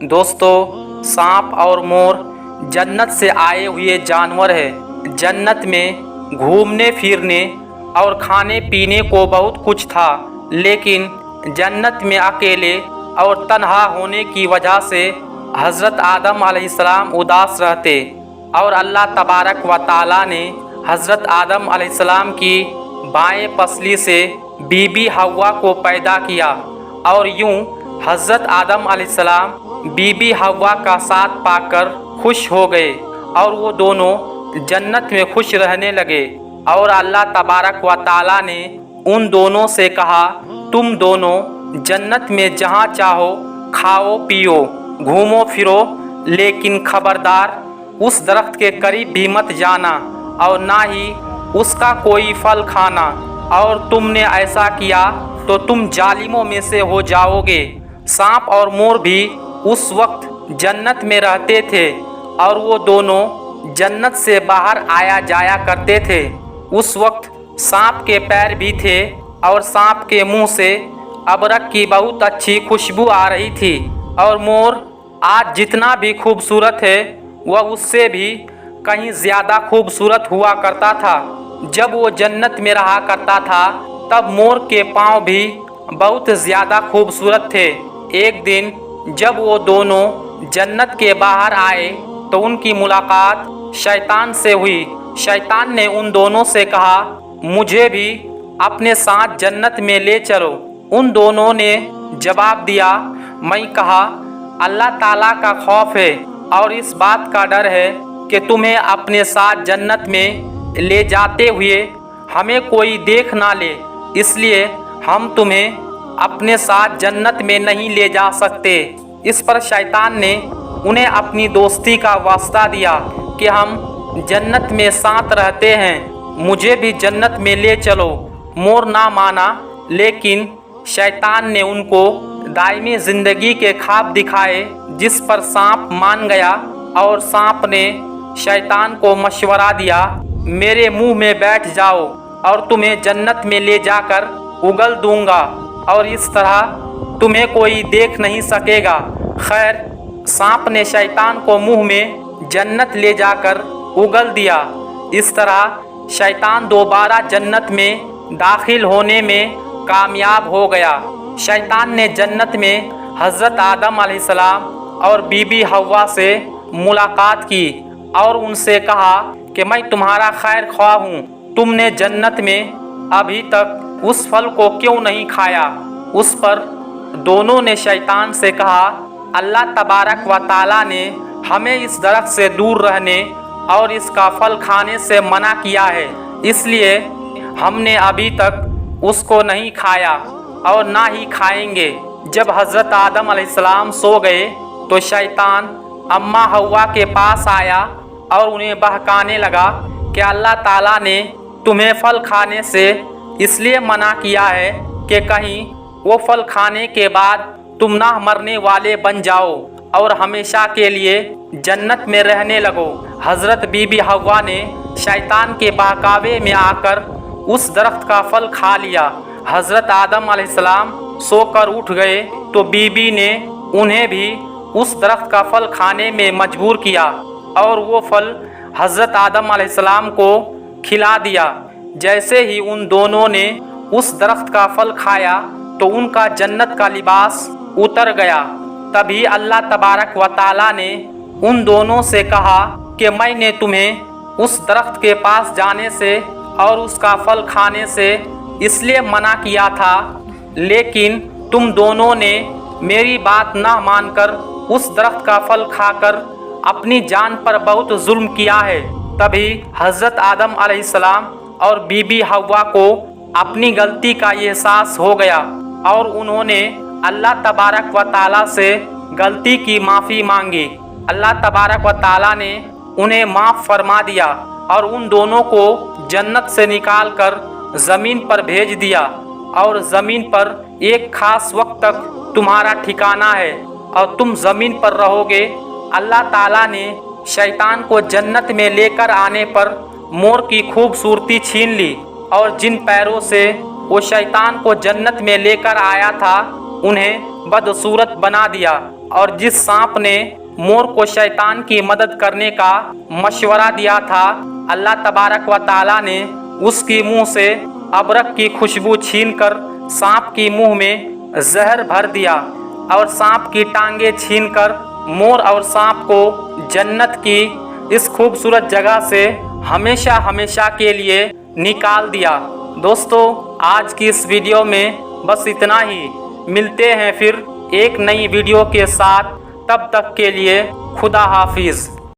दोस्तों, सांप और मोर जन्नत से आए हुए जानवर है। जन्नत में घूमने फिरने और खाने पीने को बहुत कुछ था, लेकिन जन्नत में अकेले और तन्हा होने की वजह से हज़रत आदम अलैहिस्सलाम उदास रहते और अल्लाह तबारक व ताला ने हज़रत आदम अलैहिस्सलाम की बाएं पसली से बीबी हव्वा को पैदा किया और यूं हज़रत आदम अलैहिस्सलाम बीबी हव्वा का साथ पाकर खुश हो गए और वो दोनों जन्नत में खुश रहने लगे। और अल्लाह तबारक व ताला ने उन दोनों से कहा, तुम दोनों जन्नत में जहाँ चाहो खाओ पियो घूमो फिरो, लेकिन खबरदार उस दरख्त के करीब भी मत जाना और ना ही उसका कोई फल खाना, और तुमने ऐसा किया तो तुम जालिमों में से हो जाओगे। सांप और मोर भी उस वक्त जन्नत में रहते थे और वो दोनों जन्नत से बाहर आया जाया करते थे। उस वक्त सांप के पैर भी थे और सांप के मुंह से अबरक की बहुत अच्छी खुशबू आ रही थी। और मोर आज जितना भी खूबसूरत है वह उससे भी कहीं ज़्यादा खूबसूरत हुआ करता था। जब वो जन्नत में रहा करता था तब मोर के पाँव भी बहुत ज़्यादा खूबसूरत थे। एक दिन जब वो दोनों जन्नत के बाहर आए तो उनकी मुलाकात शैतान से हुई। शैतान ने उन दोनों से कहा, मुझे भी अपने साथ जन्नत में ले चलो। उन दोनों ने जवाब दिया, मैं कहा अल्लाह ताला का खौफ है और इस बात का डर है कि तुम्हें अपने साथ जन्नत में ले जाते हुए हमें कोई देख ना ले, इसलिए हम तुम्हें अपने साथ जन्नत में नहीं ले जा सकते। इस पर शैतान ने उन्हें अपनी दोस्ती का वास्ता दिया कि हम जन्नत में साथ रहते हैं, मुझे भी जन्नत में ले चलो। मोर ना माना, लेकिन शैतान ने उनको दायमी ज़िंदगी के ख्वाब दिखाए, जिस पर सांप मान गया। और सांप ने शैतान को मशवरा दिया, मेरे मुंह में बैठ जाओ और तुम्हें जन्नत में ले जाकर उगल दूंगा और इस तरह तुम्हें कोई देख नहीं सकेगा। खैर, सांप ने शैतान को मुंह में जन्नत ले जाकर उगल दिया। इस तरह शैतान दोबारा जन्नत में दाखिल होने में कामयाब हो गया। शैतान ने जन्नत में हज़रत आदम अलैहिस्सलाम और बीबी हव्वा से मुलाकात की और उनसे कहा कि मैं तुम्हारा खैर ख्वाह हूँ, तुमने जन्नत में अभी तक उस फल को क्यों नहीं खाया। उस पर दोनों ने शैतान से कहा, अल्लाह तबारक व ताला ने हमें इस दरख्त से दूर रहने और इसका फल खाने से मना किया है, इसलिए हमने अभी तक उसको नहीं खाया और ना ही खाएंगे। जब हज़रत आदम अलैहिस्सलाम सो गए तो शैतान अम्मा हव्वा के पास आया और उन्हें बहकाने लगा कि अल्लाह ताला ने तुम्हें फल खाने से इसलिए मना किया है कि कहीं वो फल खाने के बाद तुम ना मरने वाले बन जाओ और हमेशा के लिए जन्नत में रहने लगो। हज़रत बीबी हव्वा ने शैतान के बहकावे में आकर उस दरख्त का फल खा लिया। हज़रत आदम अलैहिस्सलाम सोकर उठ गए तो बीबी ने उन्हें भी उस दरख्त का फल खाने में मजबूर किया और वो फल हज़रत आदम अलैहिस्सलाम को खिला दिया। जैसे ही उन दोनों ने उस दरख्त का फल खाया तो उनका जन्नत का लिबास उतर गया। तभी अल्लाह तबारक व ताला ने उन दोनों से कहा कि मैंने तुम्हें उस दरख्त के पास जाने से और उसका फल खाने से इसलिए मना किया था, लेकिन तुम दोनों ने मेरी बात ना मानकर उस दरख्त का फल खाकर अपनी जान पर बहुत जुल्म किया है। तभी हज़रत आदम अलैहिस्सलाम और बीबी हव्वा को अपनी गलती का एहसास हो गया और उन्होंने अल्लाह तबारक व ताला से गलती की माफ़ी मांगी। अल्लाह तबारक व ताला ने उन्हें माफ़ फरमा दिया और उन दोनों को जन्नत से निकाल कर ज़मीन पर भेज दिया और ज़मीन पर एक ख़ास वक्त तक तुम्हारा ठिकाना है और तुम ज़मीन पर रहोगे। अल्लाह ताला ने शैतान को जन्नत में लेकर आने पर मोर की खूबसूरती छीन ली और जिन पैरों से वो शैतान को जन्नत में लेकर आया था उन्हें बदसूरत बना दिया। और जिस सांप ने मोर को शैतान की मदद करने का मशवरा दिया था, अल्लाह तबारक व ताला ने उसकी मुंह से अबरक की खुशबू छीनकर सांप की मुंह में जहर भर दिया और सांप की टांगे छीनकर मोर और सांप को जन्नत की इस खूबसूरत जगह से हमेशा हमेशा के लिए निकाल दिया। दोस्तों, आज की इस वीडियो में बस इतना ही। मिलते हैं फिर एक नई वीडियो के साथ, तब तक के लिए खुदा हाफिज।